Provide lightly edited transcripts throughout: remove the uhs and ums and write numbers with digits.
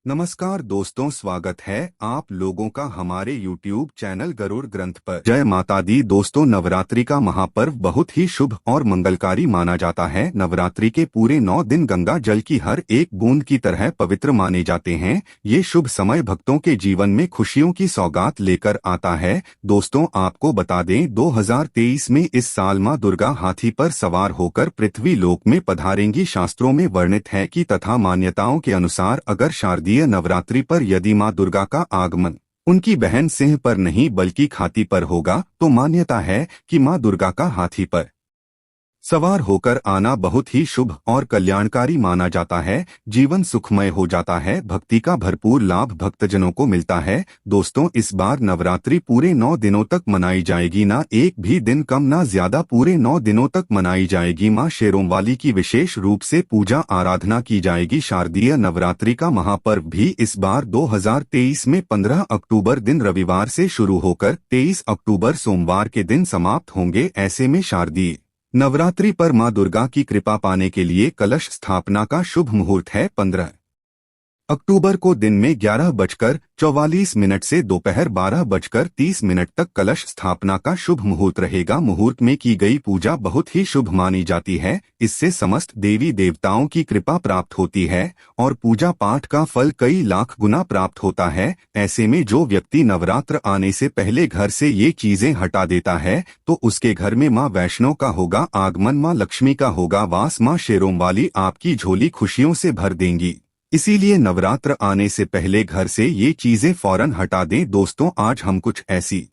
नमस्कार दोस्तों, स्वागत है आप लोगों का हमारे YouTube चैनल गरुड़ ग्रंथ पर। जय माता दी। दोस्तों, नवरात्रि का महापर्व बहुत ही शुभ और मंगलकारी माना जाता है। नवरात्रि के पूरे 9 दिन गंगा जल की हर एक बूंद की तरह पवित्र माने जाते हैं। ये शुभ समय भक्तों के जीवन में खुशियों की सौगात लेकर आता है। दोस्तों, आपको बता दें 2023 में इस साल माँ दुर्गा हाथी पर सवार होकर पृथ्वी लोक में पधारेंगी। शास्त्रों में वर्णित है कि तथा मान्यताओं के अनुसार अगर शारदीय नवरात्रि पर यदि मां दुर्गा का आगमन उनकी बहन सिंह पर नहीं बल्कि हाथी पर होगा तो मान्यता है कि मां दुर्गा का हाथी पर सवार होकर आना बहुत ही शुभ और कल्याणकारी माना जाता है। जीवन सुखमय हो जाता है। भक्ति का भरपूर लाभ भक्तजनों को मिलता है। दोस्तों, इस बार नवरात्रि पूरे 9 दिनों तक मनाई जाएगी। ना एक भी दिन कम ना ज्यादा, पूरे 9 दिनों तक मनाई जाएगी। मां शेरों वाली की विशेष रूप से पूजा आराधना की जाएगी। शारदीय नवरात्रि का महापर्व भी इस बार 2023 में 15 अक्टूबर दिन रविवार से शुरू होकर 23 अक्टूबर सोमवार के दिन समाप्त होंगे। ऐसे में शारदीय नवरात्रि पर मां दुर्गा की कृपा पाने के लिए कलश स्थापना का शुभ मुहूर्त है। 15 अक्टूबर को दिन में 11:44 से दोपहर 12:30 तक कलश स्थापना का शुभ मुहूर्त रहेगा। मुहूर्त में की गई पूजा बहुत ही शुभ मानी जाती है। इससे समस्त देवी देवताओं की कृपा प्राप्त होती है और पूजा पाठ का फल कई लाख गुना प्राप्त होता है। ऐसे में जो व्यक्ति नवरात्र आने से पहले घर से ये चीजें हटा देता है तो उसके घर में मां वैष्णो का होगा आगमन, मां लक्ष्मी का होगा वास, मां शेरों वाली आपकी झोली खुशियों से भर देंगी। इसीलिए नवरात्र आने से पहले घर से ये चीजें फौरन हटा दें। दोस्तों, आज हम कुछ ऐसी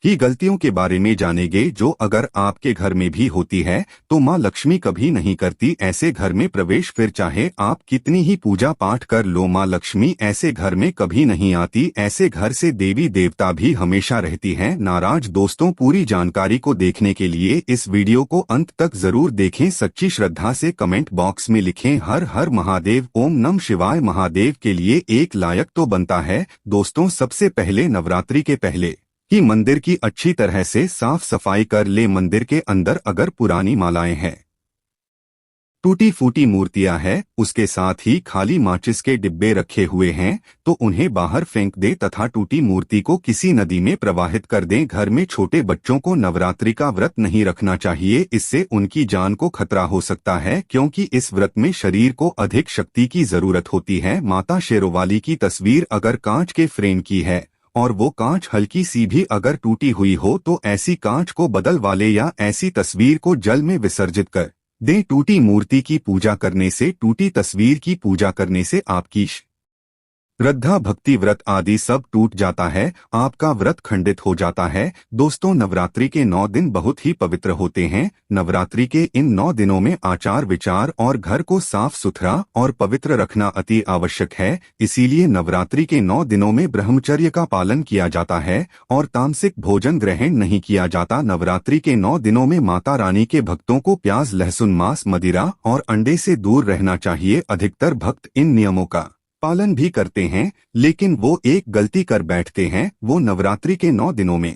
ही गलतियों के बारे में जानेंगे जो अगर आपके घर में भी होती है तो मां लक्ष्मी कभी नहीं करती ऐसे घर में प्रवेश। फिर चाहे आप कितनी ही पूजा पाठ कर लो, मां लक्ष्मी ऐसे घर में कभी नहीं आती। ऐसे घर से देवी देवता भी हमेशा रहती हैं नाराज। दोस्तों, पूरी जानकारी को देखने के लिए इस वीडियो को अंत तक जरूर देखें। सच्ची श्रद्धा से कमेंट बॉक्स में लिखें हर हर महादेव, ओम नमः शिवाय। महादेव के लिए एक लायक तो बनता है। दोस्तों, सबसे पहले नवरात्रि के पहले कि मंदिर की अच्छी तरह से साफ सफाई कर ले। मंदिर के अंदर अगर पुरानी मालाएं हैं, टूटी फूटी मूर्तियां हैं, उसके साथ ही खाली माचिस के डिब्बे रखे हुए हैं तो उन्हें बाहर फेंक दे तथा टूटी मूर्ति को किसी नदी में प्रवाहित कर दें। घर में छोटे बच्चों को नवरात्रि का व्रत नहीं रखना चाहिए। इससे उनकी जान को खतरा हो सकता है क्योंकि इस व्रत में शरीर को अधिक शक्ति की जरूरत होती है। माता शेरोवाली की तस्वीर अगर कांच के फ्रेम की है और वो कांच हल्की सी भी अगर टूटी हुई हो तो ऐसी कांच को बदल वाले या ऐसी तस्वीर को जल में विसर्जित कर दें। टूटी मूर्ति की पूजा करने से, टूटी तस्वीर की पूजा करने से आपकी श्रद्धा भक्ति व्रत आदि सब टूट जाता है, आपका व्रत खंडित हो जाता है। दोस्तों, नवरात्रि के 9 दिन बहुत ही पवित्र होते हैं। नवरात्रि के इन 9 दिनों में आचार विचार और घर को साफ सुथरा और पवित्र रखना अति आवश्यक है। इसीलिए नवरात्रि के 9 दिनों में ब्रह्मचर्य का पालन किया जाता है और तामसिक भोजन ग्रहण नहीं किया जाता। नवरात्रि के 9 दिनों में माता रानी के भक्तों को प्याज, लहसुन, मांस, मदिरा और अंडे से दूर रहना चाहिए। अधिकतर भक्त इन नियमों का पालन भी करते हैं लेकिन वो एक गलती कर बैठते हैं। वो नवरात्रि के 9 दिनों में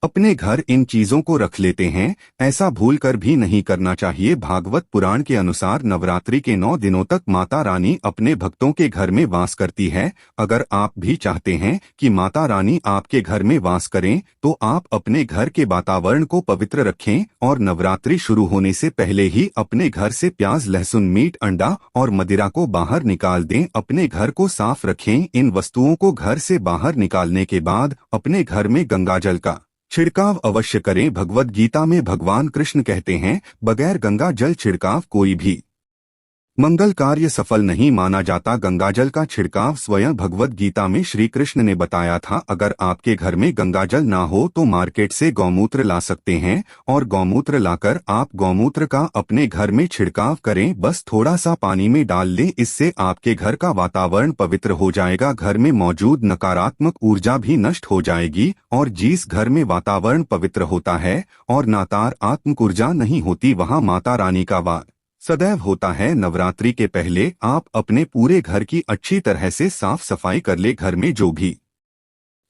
अपने घर इन चीजों को रख लेते हैं। ऐसा भूल कर भी नहीं करना चाहिए। भागवत पुराण के अनुसार नवरात्रि के 9 दिनों तक माता रानी अपने भक्तों के घर में वास करती है। अगर आप भी चाहते हैं कि माता रानी आपके घर में वास करें तो आप अपने घर के वातावरण को पवित्र रखें और नवरात्रि शुरू होने से पहले ही अपने घर से प्याज, लहसुन, मीट, अंडा और मदिरा को बाहर निकाल दें। अपने घर को साफ रखें। इन वस्तुओं को घर से बाहर निकालने के बाद अपने घर में गंगाजल का छिड़काव अवश्य करें। भगवद गीता में भगवान कृष्ण कहते हैं, बगैर गंगा जल छिड़काव कोई भी मंगल कार्य सफल नहीं माना जाता। गंगाजल का छिड़काव स्वयं भगवद गीता में श्री कृष्ण ने बताया था। अगर आपके घर में गंगाजल ना हो तो मार्केट से गौमूत्र ला सकते हैं और गौमूत्र लाकर आप गौमूत्र का अपने घर में छिड़काव करें। बस थोड़ा सा पानी में डाल लें, इससे आपके घर का वातावरण पवित्र हो जाएगा। घर में मौजूद नकारात्मक ऊर्जा भी नष्ट हो जाएगी और जिस घर में वातावरण पवित्र होता है और नकारात्मक ऊर्जा नहीं होती वहां माता रानी का वास सदैव होता है। नवरात्रि के पहले आप अपने पूरे घर की अच्छी तरह से साफ सफाई कर ले। घर में जो भी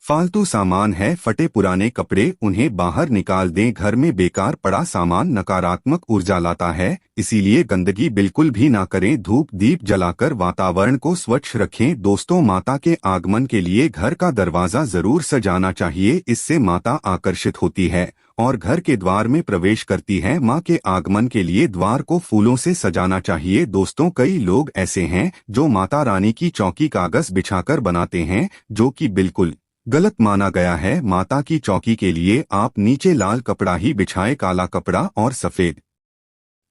फालतू सामान है, फटे पुराने कपड़े, उन्हें बाहर निकाल दें। घर में बेकार पड़ा सामान नकारात्मक ऊर्जा लाता है, इसीलिए गंदगी बिल्कुल भी ना करें। धूप दीप जलाकर वातावरण को स्वच्छ रखें। दोस्तों, माता के आगमन के लिए घर का दरवाजा जरूर सजाना चाहिए, इससे माता आकर्षित होती है और घर के द्वार में प्रवेश करती है। मां के आगमन के लिए द्वार को फूलों से सजाना चाहिए। दोस्तों, कई लोग ऐसे हैं जो माता रानी की चौकी कागज बिछाकर बनाते हैं, जो कि बिल्कुल गलत माना गया है। माता की चौकी के लिए आप नीचे लाल कपड़ा ही बिछाएं, काला कपड़ा और सफेद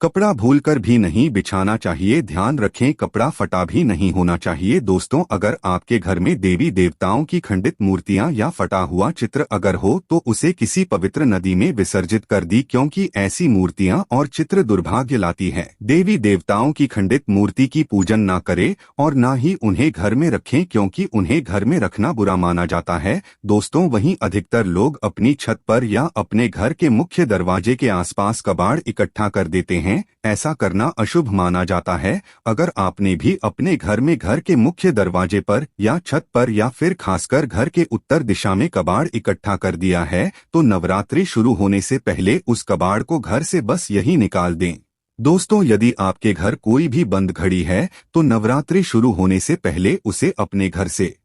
कपड़ा भूलकर भी नहीं बिछाना चाहिए। ध्यान रखें, कपड़ा फटा भी नहीं होना चाहिए। दोस्तों, अगर आपके घर में देवी देवताओं की खंडित मूर्तियां या फटा हुआ चित्र अगर हो तो उसे किसी पवित्र नदी में विसर्जित कर दी, क्योंकि ऐसी मूर्तियां और चित्र दुर्भाग्य लाती है। देवी देवताओं की खंडित मूर्ति की पूजन ना करें और ना ही उन्हें घर में रखें, क्योंकि उन्हें घर में रखना बुरा माना जाता है। दोस्तों, वहीं अधिकतर लोग अपनी छत पर या अपने घर के मुख्य दरवाजे के आसपास कबाड़ इकट्ठा कर देते हैं। ऐसा करना अशुभ माना जाता है। अगर आपने भी अपने घर में घर के मुख्य दरवाजे पर या छत पर या फिर खासकर घर के उत्तर दिशा में कबाड़ इकट्ठा कर दिया है तो नवरात्रि शुरू होने से पहले उस कबाड़ को घर से बस यही निकाल दें। दोस्तों, यदि आपके घर कोई भी बंद घड़ी है तो नवरात्रि शुरू होने से पहले उसे अपने घर से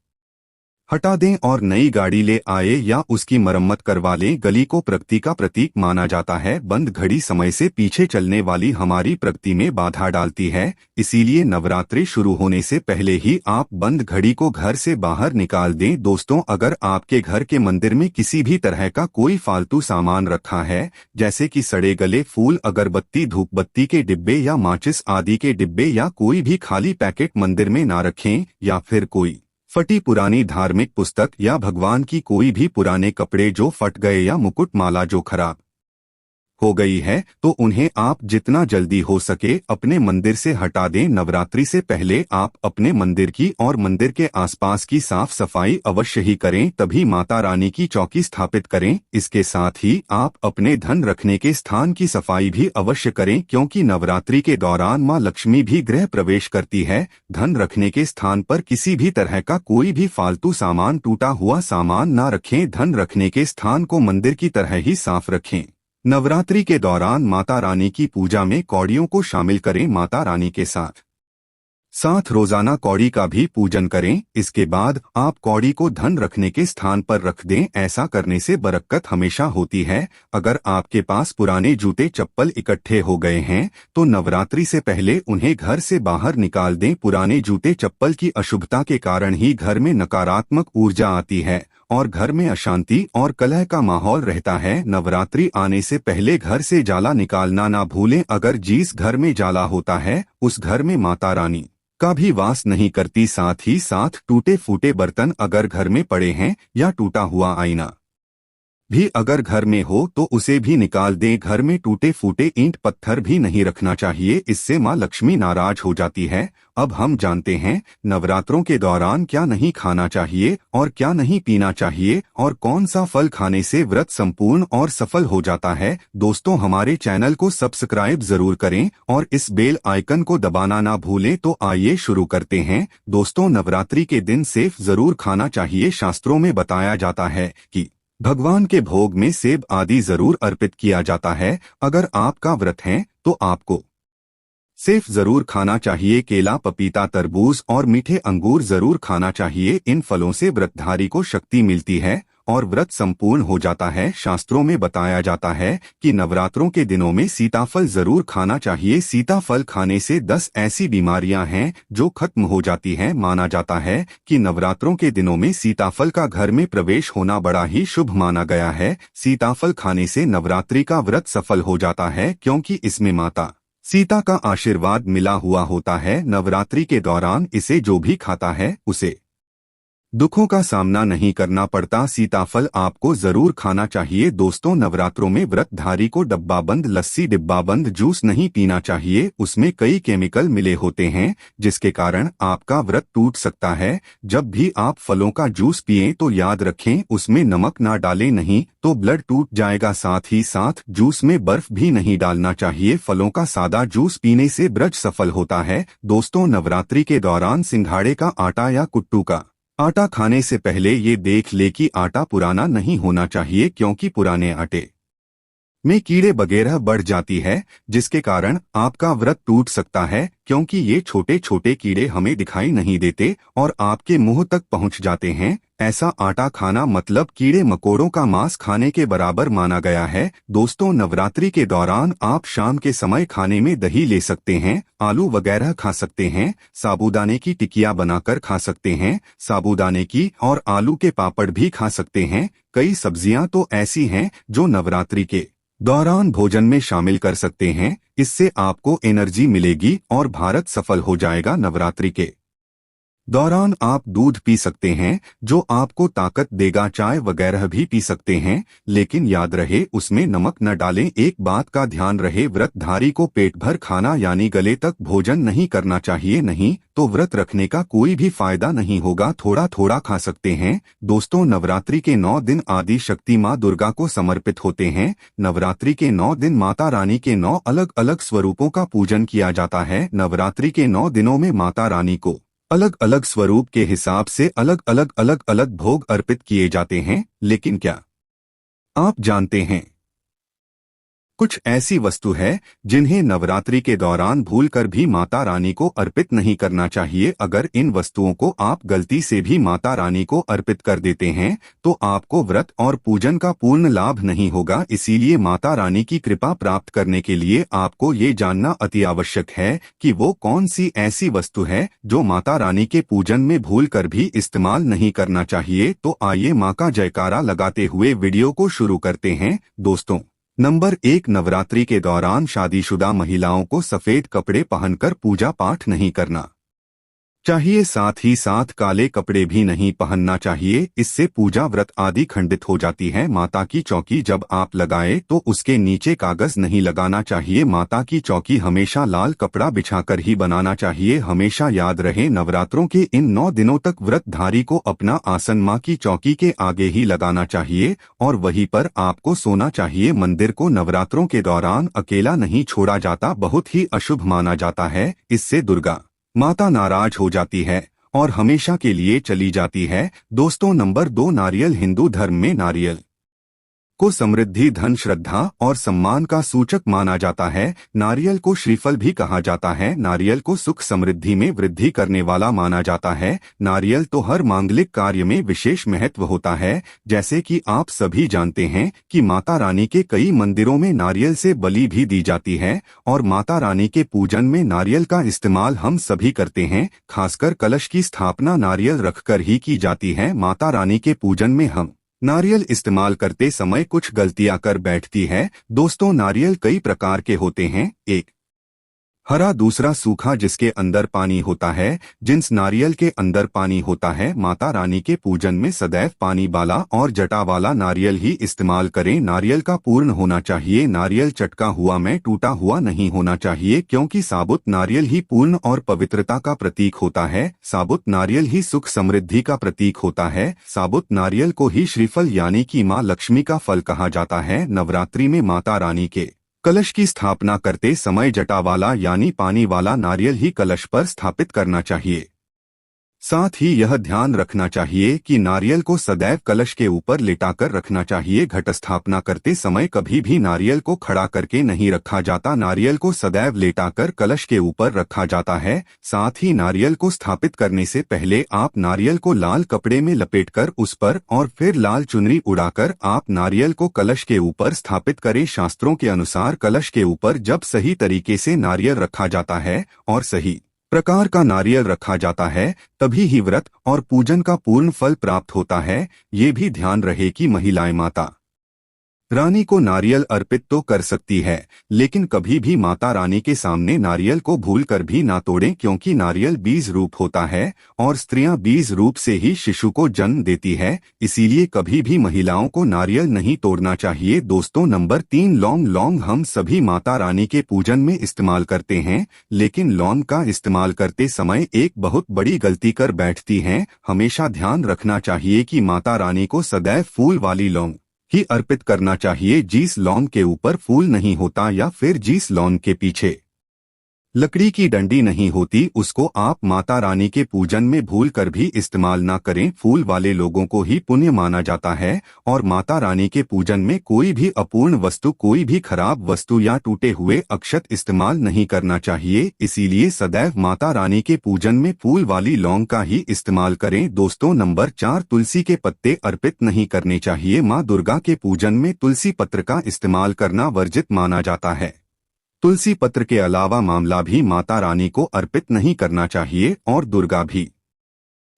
हटा दें और नई गाड़ी ले आए या उसकी मरम्मत करवा लें। गली को प्रगति का प्रतीक माना जाता है। बंद घड़ी समय से पीछे चलने वाली हमारी प्रगति में बाधा डालती है, इसीलिए नवरात्रि शुरू होने से पहले ही आप बंद घड़ी को घर से बाहर निकाल दें। दोस्तों, अगर आपके घर के मंदिर में किसी भी तरह का कोई फालतू सामान रखा है, जैसे कि सड़े गले फूल, अगरबत्ती, धूपबत्ती के डिब्बे या माचिस आदि के डिब्बे या कोई भी खाली पैकेट मंदिर में ना रखें, या फिर कोई फटी पुरानी धार्मिक पुस्तक या भगवान की कोई भी पुराने कपड़े जो फट गए या मुकुट माला जो खराब हो गई है, तो उन्हें आप जितना जल्दी हो सके अपने मंदिर से हटा दें। नवरात्रि से पहले आप अपने मंदिर की और मंदिर के आसपास की साफ सफाई अवश्य ही करें, तभी माता रानी की चौकी स्थापित करें। इसके साथ ही आप अपने धन रखने के स्थान की सफाई भी अवश्य करें, क्योंकि नवरात्रि के दौरान मां लक्ष्मी भी गृह प्रवेश करती है। धन रखने के स्थान पर किसी भी तरह का कोई भी फालतू सामान, टूटा हुआ सामान ना रखें। धन रखने के स्थान को मंदिर की तरह ही साफ रखें। नवरात्रि के दौरान माता रानी की पूजा में कौड़ियों को शामिल करें। माता रानी के साथ रोजाना कौड़ी का भी पूजन करें। इसके बाद आप कौड़ी को धन रखने के स्थान पर रख दें। ऐसा करने से बरकत हमेशा होती है। अगर आपके पास पुराने जूते चप्पल इकट्ठे हो गए हैं तो नवरात्रि से पहले उन्हें घर से बाहर निकाल दें। पुराने जूते चप्पल की अशुभता के कारण ही घर में नकारात्मक ऊर्जा आती है और घर में अशांति और कलह का माहौल रहता है। नवरात्रि आने से पहले घर से जाला निकालना ना भूलें। अगर जिस घर में जाला होता है उस घर में माता रानी का भी वास नहीं करती। साथ ही साथ टूटे फूटे बर्तन अगर घर में पड़े हैं या टूटा हुआ आईना भी अगर घर में हो तो उसे भी निकाल दें। घर में टूटे फूटे ईंट पत्थर भी नहीं रखना चाहिए, इससे मां लक्ष्मी नाराज हो जाती है। अब हम जानते हैं नवरात्रों के दौरान क्या नहीं खाना चाहिए और क्या नहीं पीना चाहिए और कौन सा फल खाने से व्रत संपूर्ण और सफल हो जाता है। दोस्तों, हमारे चैनल को सब्सक्राइब जरूर करें और इस बेल आइकन को दबाना ना भूलें। तो आइए शुरू करते हैं। दोस्तों, नवरात्रि के दिन सेब जरूर खाना चाहिए। शास्त्रों में बताया जाता है कि भगवान के भोग में सेब आदि जरूर अर्पित किया जाता है। अगर आपका व्रत है तो आपको सेब जरूर खाना चाहिए। केला, पपीता, तरबूज और मीठे अंगूर जरूर खाना चाहिए। इन फलों से व्रतधारी को शक्ति मिलती है और व्रत संपूर्ण हो जाता है। शास्त्रों में बताया जाता है कि नवरात्रों के दिनों में सीताफल जरूर खाना चाहिए। सीताफल खाने से 10 ऐसी बीमारियां हैं जो खत्म हो जाती हैं। माना जाता है कि नवरात्रों के दिनों में सीताफल का घर में प्रवेश होना बड़ा ही शुभ माना गया है। सीताफल खाने से नवरात्रि का व्रत सफल हो जाता है, क्योंकि इसमें माता सीता का आशीर्वाद मिला हुआ होता है। नवरात्रि के दौरान इसे जो भी खाता है उसे दुखों का सामना नहीं करना पड़ता। सीताफल आपको जरूर खाना चाहिए। दोस्तों, नवरात्रों में व्रतधारी को डब्बाबंद लस्सी, डिब्बाबंद जूस नहीं पीना चाहिए। उसमें कई केमिकल मिले होते हैं जिसके कारण आपका व्रत टूट सकता है। जब भी आप फलों का जूस पिएं तो याद रखें उसमें नमक ना डालें, नहीं तो ब्लड टूट जाएगा। साथ ही साथ जूस में बर्फ भी नहीं डालना चाहिए। फलों का सादा जूस पीने से व्रत सफल होता है। दोस्तों, नवरात्रि के दौरान सिंघाड़े का आटा या कुट्टू का आटा खाने से पहले ये देख ले कि आटा पुराना नहीं होना चाहिए, क्योंकि पुराने आटे में कीड़े वगैरह बढ़ जाती है, जिसके कारण आपका व्रत टूट सकता है, क्योंकि ये छोटे छोटे कीड़े हमें दिखाई नहीं देते और आपके मुंह तक पहुंच जाते हैं। ऐसा आटा खाना मतलब कीड़े मकोड़ों का मांस खाने के बराबर माना गया है। दोस्तों, नवरात्रि के दौरान आप शाम के समय खाने में दही ले सकते हैं, आलू वगैरह खा सकते हैं, साबूदाने की टिकिया बनाकर खा सकते हैं, साबूदाने की और आलू के पापड़ भी खा सकते हैं। कई सब्जियां तो ऐसी हैं जो नवरात्रि के दौरान भोजन में शामिल कर सकते हैं। इससे आपको एनर्जी मिलेगी और भारत सफल हो जाएगा। नवरात्रि के दौरान आप दूध पी सकते हैं जो आपको ताकत देगा, चाय वगैरह भी पी सकते हैं, लेकिन याद रहे उसमें नमक न डालें। एक बात का ध्यान रहे, व्रतधारी को पेट भर खाना यानी गले तक भोजन नहीं करना चाहिए, नहीं तो व्रत रखने का कोई भी फायदा नहीं होगा। थोड़ा थोड़ा खा सकते हैं। दोस्तों, नवरात्रि के 9 दिन आदि शक्ति माँ दुर्गा को समर्पित होते हैं। नवरात्रि के 9 दिन माता रानी के 9 अलग अलग स्वरूपों का पूजन किया जाता है। नवरात्रि के 9 दिनों में माता रानी को अलग अलग स्वरूप के हिसाब से अलग अलग भोग अर्पित किए जाते हैं। लेकिन क्या आप जानते हैं, कुछ ऐसी वस्तु है जिन्हें नवरात्रि के दौरान भूलकर भी माता रानी को अर्पित नहीं करना चाहिए। अगर इन वस्तुओं को आप गलती से भी माता रानी को अर्पित कर देते हैं तो आपको व्रत और पूजन का पूर्ण लाभ नहीं होगा। इसीलिए माता रानी की कृपा प्राप्त करने के लिए आपको ये जानना अति आवश्यक है कि वो कौन सी ऐसी वस्तु है जो माता रानी के पूजन में भूलकर भी इस्तेमाल नहीं करना चाहिए। तो आइए माँ का जयकारा लगाते हुए वीडियो को शुरू करते हैं। दोस्तों, नंबर 1, नवरात्रि के दौरान शादीशुदा महिलाओं को सफेद कपड़े पहनकर पूजा पाठ नहीं करना चाहिए, साथ ही साथ काले कपड़े भी नहीं पहनना चाहिए। इससे पूजा व्रत आदि खंडित हो जाती है। माता की चौकी जब आप लगाए तो उसके नीचे कागज नहीं लगाना चाहिए। माता की चौकी हमेशा लाल कपड़ा बिछाकर ही बनाना चाहिए। हमेशा याद रहे, नवरात्रों के इन 9 दिनों तक व्रतधारी को अपना आसन माँ की चौकी के आगे ही लगाना चाहिए और वहीं पर आपको सोना चाहिए। मंदिर को नवरात्रों के दौरान अकेला नहीं छोड़ा जाता, बहुत ही अशुभ माना जाता है। इससे दुर्गा माता नाराज हो जाती है और हमेशा के लिए चली जाती है। दोस्तों, नंबर 2, नारियल। हिंदू धर्म में नारियल को समृद्धि, धन, श्रद्धा और सम्मान का सूचक माना जाता है। नारियल को श्रीफल भी कहा जाता है। नारियल को सुख समृद्धि में वृद्धि करने वाला माना जाता है। नारियल तो हर मांगलिक कार्य में विशेष महत्व होता है। जैसे कि आप सभी जानते हैं कि माता रानी के कई मंदिरों में नारियल से बलि भी दी जाती है और माता रानी के पूजन में नारियल का इस्तेमाल हम सभी करते हैं। खासकर कलश की स्थापना नारियल रखकर ही की जाती है। माता रानी के पूजन में हम नारियल इस्तेमाल करते समय कुछ गलतियां कर बैठती है। दोस्तों, नारियल कई प्रकार के होते हैं। एक हरा, दूसरा सूखा जिसके अंदर पानी होता है। जिन्स नारियल के अंदर पानी होता है। माता रानी के पूजन में सदैव पानी वाला और जटा वाला नारियल ही इस्तेमाल करें। नारियल का पूर्ण होना चाहिए। नारियल चटका हुआ में टूटा हुआ नहीं होना चाहिए, क्योंकि साबुत नारियल ही पूर्ण और पवित्रता का प्रतीक होता है। साबुत नारियल ही सुख समृद्धि का प्रतीक होता है। साबुत नारियल को ही श्रीफल यानी कि माँ लक्ष्मी का फल कहा जाता है। नवरात्रि में माता रानी के कलश की स्थापना करते समय जटा वाला यानी पानी वाला नारियल ही कलश पर स्थापित करना चाहिए। साथ ही यह ध्यान रखना चाहिए कि नारियल को सदैव कलश के ऊपर लिटाकर रखना चाहिए। घट स्थापना करते समय कभी भी नारियल को खड़ा करके नहीं रखा जाता। नारियल को सदैव लेटाकर कलश के ऊपर रखा जाता है। साथ ही नारियल को स्थापित करने से पहले आप नारियल को लाल कपड़े में लपेटकर उस पर और फिर लाल चुनरी उड़ाकर आप नारियल को कलश के ऊपर स्थापित करें। शास्त्रों के अनुसार कलश के ऊपर जब सही तरीके से नारियल रखा जाता है और सही प्रकार का नारियल रखा जाता है, तभी ही व्रत और पूजन का पूर्ण फल प्राप्त होता है। ये भी ध्यान रहे कि महिलाएं माता रानी को नारियल अर्पित तो कर सकती है, लेकिन कभी भी माता रानी के सामने नारियल को भूलकर भी ना तोड़ें, क्योंकि नारियल बीज रूप होता है और स्त्रियां बीज रूप से ही शिशु को जन्म देती है। इसीलिए कभी भी महिलाओं को नारियल नहीं तोड़ना चाहिए। दोस्तों, नंबर 3, लौंग। लौंग हम सभी माता रानी के पूजन में इस्तेमाल करते हैं, लेकिन लौंग का इस्तेमाल करते समय एक बहुत बड़ी गलती कर बैठती हैं। हमेशा ध्यान रखना चाहिए कि माता रानी को सदैव फूल वाली लौंग ही अर्पित करना चाहिए। जिस लौंग के ऊपर फूल नहीं होता या फिर जिस लौंग के पीछे लकड़ी की डंडी नहीं होती, उसको आप माता रानी के पूजन में भूल कर भी इस्तेमाल ना करें। फूल वाले लोगों को ही पुण्य माना जाता है और माता रानी के पूजन में कोई भी अपूर्ण वस्तु, कोई भी खराब वस्तु या टूटे हुए अक्षत इस्तेमाल नहीं करना चाहिए। इसीलिए सदैव माता रानी के पूजन में फूल वाली लौंग का ही इस्तेमाल करें। दोस्तों, नंबर 4, तुलसी के पत्ते अर्पित नहीं करने चाहिए। माँ दुर्गा के पूजन में तुलसी पत्र का इस्तेमाल करना वर्जित माना जाता है। तुलसी पत्र के अलावा मामला भी माता रानी को अर्पित नहीं करना चाहिए और दुर्गा भी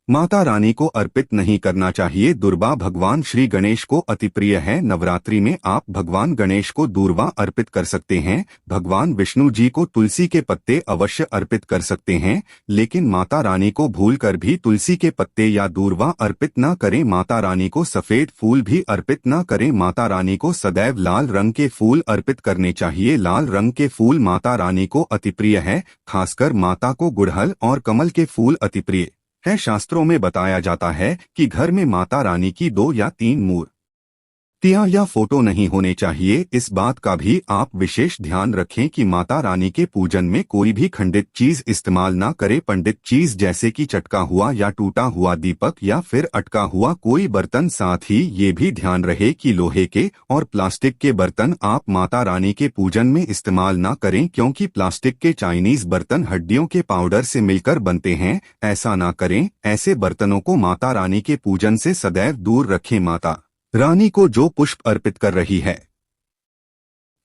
माता रानी को अर्पित नहीं करना चाहिए। दुर्वा भगवान श्री गणेश को अति प्रिय है। नवरात्रि में आप भगवान गणेश को दूर्वा अर्पित कर सकते हैं। भगवान विष्णु जी को तुलसी के पत्ते अवश्य अर्पित कर सकते हैं, लेकिन माता रानी को भूलकर भी तुलसी के पत्ते या दूर्वा अर्पित न करें। माता रानी को सफेद फूल भी अर्पित न करें। माता रानी को सदैव लाल रंग के फूल अर्पित करने चाहिए। लाल रंग के फूल माता रानी को अति प्रिय है। खासकर माता को गुड़हल और कमल के फूल अति प्रिय है। शास्त्रों में बताया जाता है कि घर में माता रानी की 2 या 3 मूर्तियां या फोटो नहीं होने चाहिए। इस बात का भी आप विशेष ध्यान रखें कि माता रानी के पूजन में कोई भी खंडित चीज इस्तेमाल ना करें। पंडित चीज जैसे कि चटका हुआ या टूटा हुआ दीपक या फिर अटका हुआ कोई बर्तन। साथ ही ये भी ध्यान रहे कि लोहे के और प्लास्टिक के बर्तन आप माता रानी के पूजन में इस्तेमाल ना करें, क्योंकि प्लास्टिक के चाइनीज बर्तन हड्डियों के पाउडर से मिलकर बनते हैं। ऐसा ना करें। ऐसे बर्तनों को माता रानी के पूजन से सदैव दूर रखें। माता रानी को जो पुष्प अर्पित कर रही है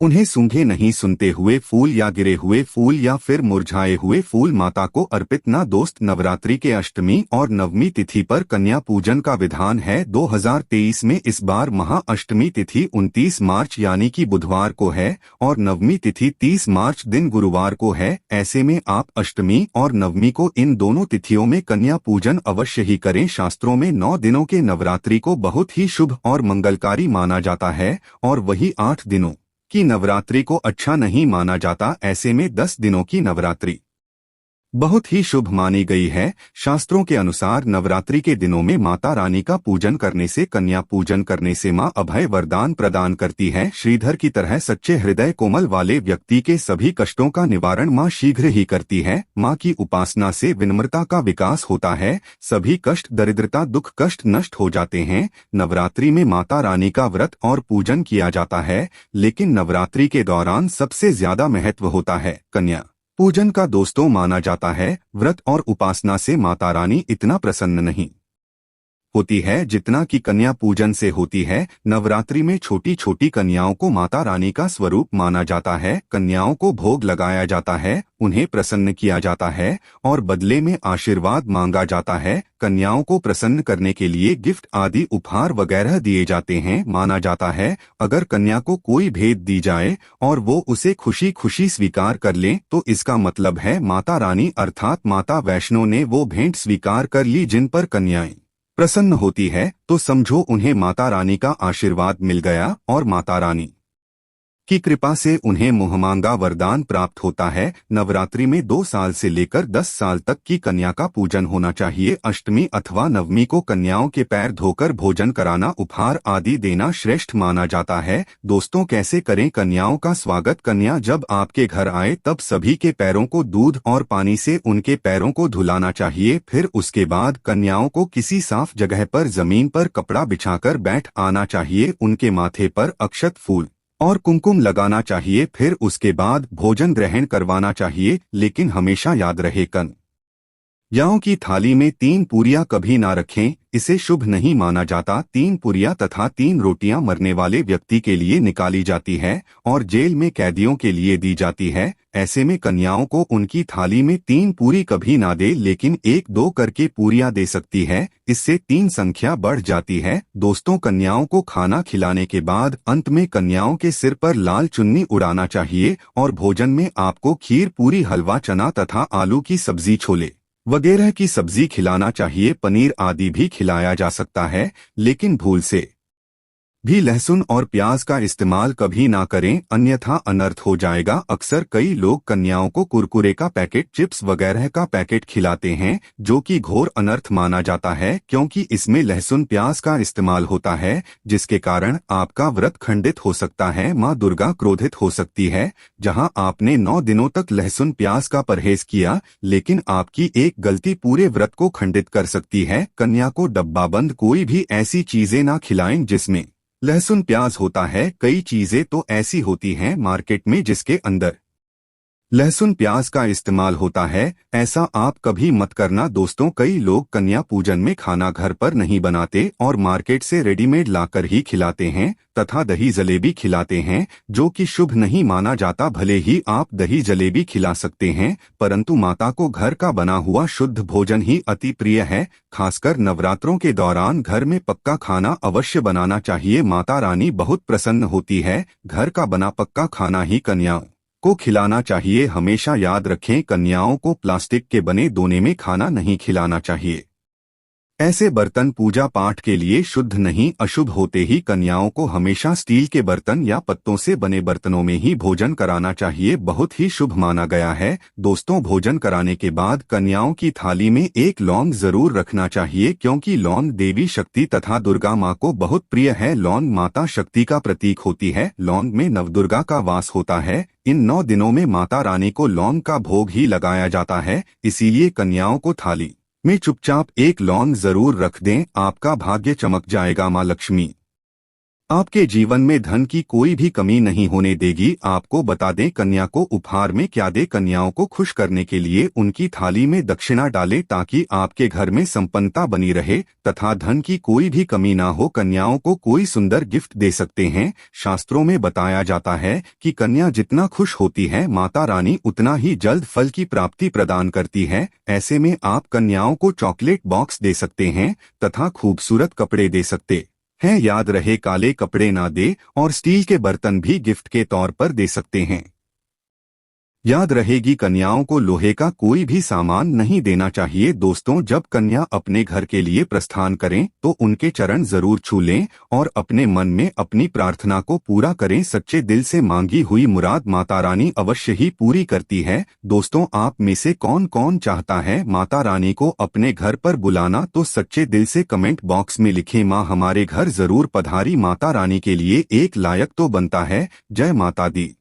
उन्हें सूंघे नहीं सुनते हुए फूल या गिरे हुए फूल या फिर मुरझाए हुए फूल माता को अर्पित ना। दोस्त, नवरात्रि के अष्टमी और नवमी तिथि पर कन्या पूजन का विधान है। 2023 में इस बार महाअष्टमी तिथि 29 मार्च यानी कि बुधवार को है और नवमी तिथि 30 मार्च दिन गुरुवार को है। ऐसे में आप अष्टमी और नवमी को इन दोनों तिथियों में कन्या पूजन अवश्य ही करें। शास्त्रों में 9 दिनों के नवरात्रि को बहुत ही शुभ और मंगलकारी माना जाता है और वही 8 दिनों की नवरात्रि को अच्छा नहीं माना जाता। ऐसे में 10 दिनों की नवरात्रि बहुत ही शुभ मानी गई है। शास्त्रों के अनुसार नवरात्रि के दिनों में माता रानी का पूजन करने से, कन्या पूजन करने से माँ अभय वरदान प्रदान करती है। श्रीधर की तरह सच्चे हृदय कोमल वाले व्यक्ति के सभी कष्टों का निवारण माँ शीघ्र ही करती है। माँ की उपासना से विनम्रता का विकास होता है। सभी कष्ट, दरिद्रता, दुख, कष्ट नष्ट हो जाते हैं। नवरात्रि में माता रानी का व्रत और पूजन किया जाता है, लेकिन नवरात्रि के दौरान सबसे ज्यादा महत्व होता है कन्या पूजन का। दोस्तों, माना जाता है व्रत और उपासना से माता रानी इतना प्रसन्न नहीं होती है जितना कि कन्या पूजन से होती है। नवरात्रि में छोटी छोटी कन्याओं को माता रानी का स्वरूप माना जाता है। कन्याओं को भोग लगाया जाता है, उन्हें प्रसन्न किया जाता है और बदले में आशीर्वाद मांगा जाता है। कन्याओं को प्रसन्न करने के लिए गिफ्ट आदि उपहार वगैरह दिए जाते हैं। माना जाता है अगर कन्या को कोई भेंट दी जाए और वो उसे खुशी खुशी स्वीकार कर ले तो इसका मतलब है माता रानी अर्थात माता वैष्णो ने वो भेंट स्वीकार कर ली। जिन पर कन्याएं प्रसन्न होती है तो समझो उन्हें माता रानी का आशीर्वाद मिल गया और माता रानी की कृपा से उन्हें मुहमांगा वरदान प्राप्त होता है। नवरात्रि में 2 साल से लेकर 10 साल तक की कन्या का पूजन होना चाहिए। अष्टमी अथवा नवमी को कन्याओं के पैर धोकर भोजन कराना, उपहार आदि देना श्रेष्ठ माना जाता है। दोस्तों, कैसे करें कन्याओं का स्वागत? कन्या जब आपके घर आए तब सभी के पैरों को दूध और पानी से उनके पैरों को धुलाना चाहिए। फिर उसके बाद कन्याओं को किसी साफ जगह पर जमीन पर कपड़ा बिछाकर बैठ आना चाहिए। उनके माथे पर अक्षत, फूल और कुमकुम लगाना चाहिए। फिर उसके बाद भोजन ग्रहण करवाना चाहिए, लेकिन हमेशा याद रहे कन्याओं की थाली में 3 पूरियां कभी ना रखें, इसे शुभ नहीं माना जाता। 3 पूरियां तथा 3 रोटियां मरने वाले व्यक्ति के लिए निकाली जाती है और जेल में कैदियों के लिए दी जाती है। ऐसे में कन्याओं को उनकी थाली में 3 पूरी कभी ना दे, लेकिन 1-2 करके पूरियां दे सकती है। इससे 3 संख्या बढ़ जाती है। दोस्तों, कन्याओं को खाना खिलाने के बाद अंत में कन्याओं के सिर पर लाल चुन्नी उड़ाना चाहिए और भोजन में आपको खीर, पूरी, हलवा, चना तथा आलू की सब्जी, छोले वगैरह की सब्जी खिलाना चाहिए। पनीर आदि भी खिलाया जा सकता है, लेकिन भूल से भी लहसुन और प्याज का इस्तेमाल कभी ना करें, अन्यथा अनर्थ हो जाएगा। अक्सर कई लोग कन्याओं को कुरकुरे का पैकेट, चिप्स वगैरह का पैकेट खिलाते हैं, जो कि घोर अनर्थ माना जाता है, क्योंकि इसमें लहसुन प्याज का इस्तेमाल होता है, जिसके कारण आपका व्रत खंडित हो सकता है। माँ दुर्गा क्रोधित हो सकती है। जहां आपने 9 दिनों तक लहसुन प्याज का परहेज किया, लेकिन आपकी एक गलती पूरे व्रत को खंडित कर सकती है। कन्या को डब्बाबंद कोई भी ऐसी चीजें ना खिलाएं जिसमें लहसुन प्याज होता है। कई चीजें तो ऐसी होती हैं मार्केट में जिसके अंदर लहसुन प्याज का इस्तेमाल होता है। ऐसा आप कभी मत करना दोस्तों। कई लोग कन्या पूजन में खाना घर पर नहीं बनाते और मार्केट से रेडीमेड लाकर ही खिलाते हैं तथा दही जलेबी खिलाते हैं, जो कि शुभ नहीं माना जाता। भले ही आप दही जलेबी खिला सकते हैं, परंतु माता को घर का बना हुआ शुद्ध भोजन ही अति प्रिय है। खासकर नवरात्रों के दौरान घर में पक्का खाना अवश्य बनाना चाहिए। माता रानी बहुत प्रसन्न होती है। घर का बना पक्का खाना ही कन्याओं को खिलाना चाहिए। हमेशा याद रखें, कन्याओं को प्लास्टिक के बने दोने में खाना नहीं खिलाना चाहिए। ऐसे बर्तन पूजा पाठ के लिए शुद्ध नहीं, अशुभ होते ही कन्याओं को हमेशा स्टील के बर्तन या पत्तों से बने बर्तनों में ही भोजन कराना चाहिए। बहुत ही शुभ माना गया है। दोस्तों, भोजन कराने के बाद कन्याओं की थाली में एक लौंग जरूर रखना चाहिए, क्योंकि लौंग देवी शक्ति तथा दुर्गा माँ को बहुत प्रिय है। लौंग माता शक्ति का प्रतीक होती है। लौंग में नवदुर्गा का वास होता है। इन 9 दिनों में माता रानी को लौंग का भोग ही लगाया जाता है, इसीलिए कन्याओं को थाली में चुपचाप एक लौंग जरूर रख दें। आपका भाग्य चमक जाएगा। माँ लक्ष्मी आपके जीवन में धन की कोई भी कमी नहीं होने देगी। आपको बता दें, कन्या को उपहार में क्या दे। कन्याओं को खुश करने के लिए उनकी थाली में दक्षिणा डालें, ताकि आपके घर में संपन्नता बनी रहे तथा धन की कोई भी कमी ना हो। कन्याओं को कोई सुंदर गिफ्ट दे सकते हैं। शास्त्रों में बताया जाता है कि कन्या जितना खुश होती है, माता रानी उतना ही जल्द फल की प्राप्ति प्रदान करती है। ऐसे में आप कन्याओं को चॉकलेट बॉक्स दे सकते हैं तथा खूबसूरत कपड़े दे सकते हैं। याद रहे, काले कपड़े ना दे और स्टील के बर्तन भी गिफ्ट के तौर पर दे सकते हैं। याद रहेगी, कन्याओं को लोहे का कोई भी सामान नहीं देना चाहिए। दोस्तों, जब कन्या अपने घर के लिए प्रस्थान करें तो उनके चरण जरूर छू लें और अपने मन में अपनी प्रार्थना को पूरा करें। सच्चे दिल से मांगी हुई मुराद माता रानी अवश्य ही पूरी करती है। दोस्तों, आप में से कौन कौन चाहता है माता रानी को अपने घर पर बुलाना, तो सच्चे दिल से कमेंट बॉक्स में लिखें, माँ हमारे घर जरूर पधारी। माता रानी के लिए एक लायक तो बनता है। जय माता दी।